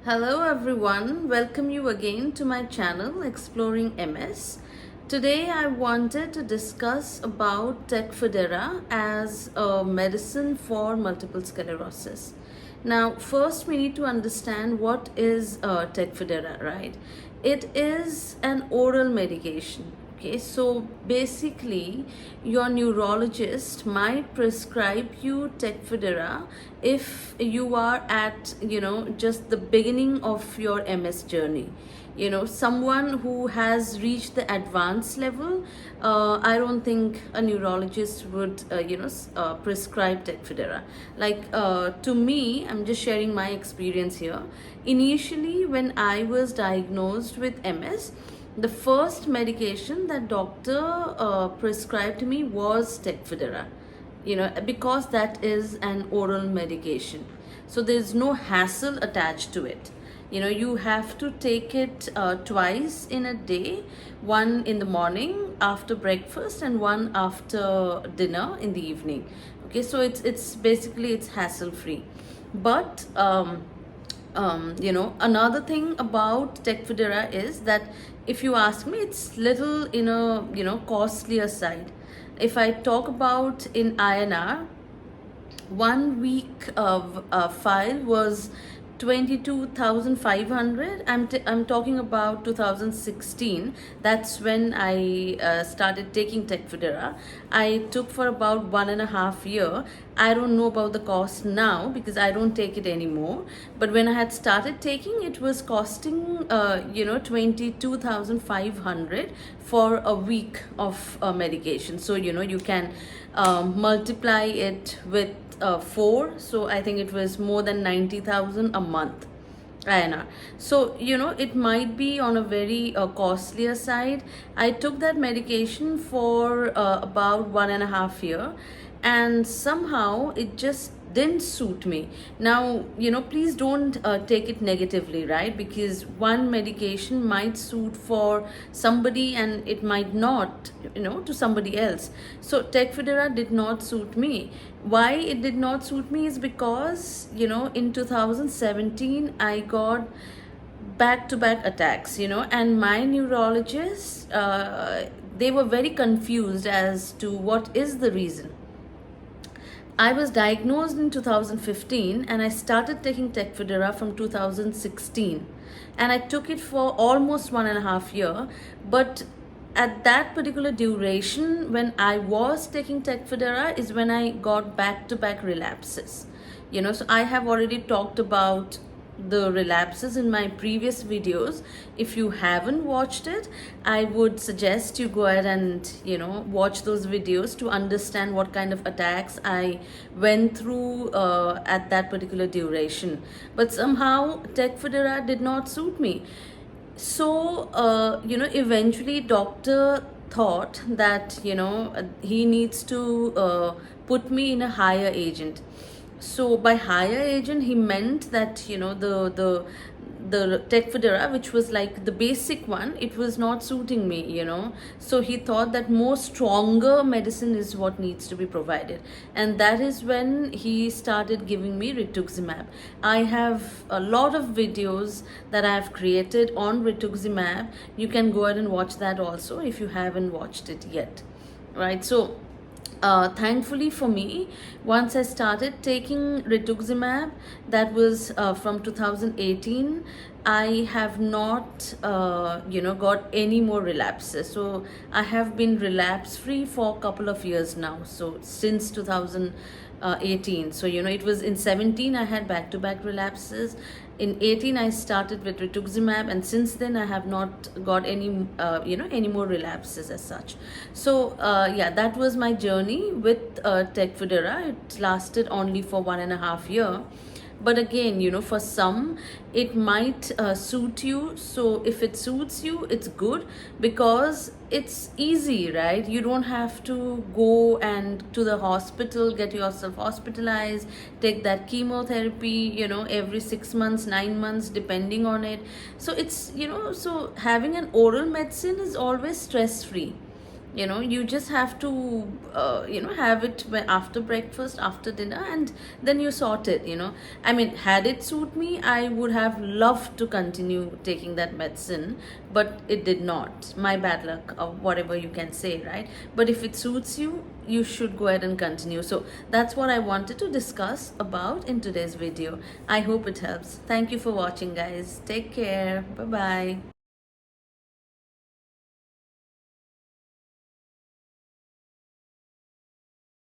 Hello everyone, welcome you again to my channel Exploring MS. Today I wanted to discuss about Tecfidera as a medicine for multiple sclerosis. Now first we need to understand what is Tecfidera, right? It is an oral medication. Okay, so basically, your neurologist might prescribe you Tecfidera if you are at, just the beginning of your MS journey. Someone who has reached the advanced level, I don't think a neurologist would, prescribe Tecfidera. To me, I'm just sharing my experience here. Initially, when I was diagnosed with MS, the first medication that doctor prescribed me was Tecfidera, because that is an oral medication. So there's no hassle attached to it. You have to take it twice in a day, one in the morning after breakfast and one after dinner in the evening. Okay, so it's basically it's hassle free. But another thing about Tecfidera is that if you ask me, it's little in a costlier side. If I talk about in INR, 1 week of file was 22,500. I'm talking about 2016. That's when I started taking Tecfidera. I took for about 1.5 years. I don't know about the cost now because I don't take it anymore. But when I had started taking, it was costing 22,500 for a week of medication. So you can multiply it with 4, so I think it was more than 90,000 a month INR. So it might be on a very costlier side. I took that medication for about 1.5 years, and somehow it just didn't suit me. Now please don't take it negatively, right? Because one medication might suit for somebody and it might not, to somebody else. So Tecfidera did not suit me. Why it did not suit me is because in 2017 I got back-to-back attacks, and my neurologists, they were very confused as to what is the reason. I was diagnosed in 2015 and I started taking Tecfidera from 2016, and I took it for almost 1.5 years. But at that particular duration, when I was taking Tecfidera, is when I got back-to-back relapses. So I have already talked about the relapses in my previous videos. If you haven't watched it, I would suggest you go ahead and watch those videos to understand what kind of attacks I went through at that particular duration. But somehow Tecfidera did not suit me. So eventually doctor thought that he needs to put me in a higher agent. So by higher agent, he meant that the Tecfidera, which was like the basic one, it was not suiting me. So he thought that more stronger medicine is what needs to be provided, and that is when he started giving me rituximab. I have a lot of videos that I have created on rituximab. You can go ahead and watch that also if you haven't watched it yet, right? So thankfully for me, once I started taking rituximab, that was from 2018, I have not got any more relapses. So I have been relapse free for a couple of years now, so since 2018. So it was in 17 I had back-to-back relapses. In 18 I started with rituximab, and since then I have not got any any more relapses as such. So yeah, that was my journey with Tecfidera. It lasted only for 1.5 years. But again, for some it might suit you. So if it suits you, it's good because it's easy, right? You don't have to go and to the hospital, get yourself hospitalized, take that chemotherapy every 6 months, 9 months, depending on it. So it's so having an oral medicine is always stress free. You just have to have it after breakfast, after dinner, and then you sort it. I mean, had it suit me, I would have loved to continue taking that medicine, but it did not. My bad luck, or whatever you can say, right? But if it suits you, you should go ahead and continue. So that's what I wanted to discuss about in today's video. I hope it helps. Thank you for watching, guys. Take care. Bye bye.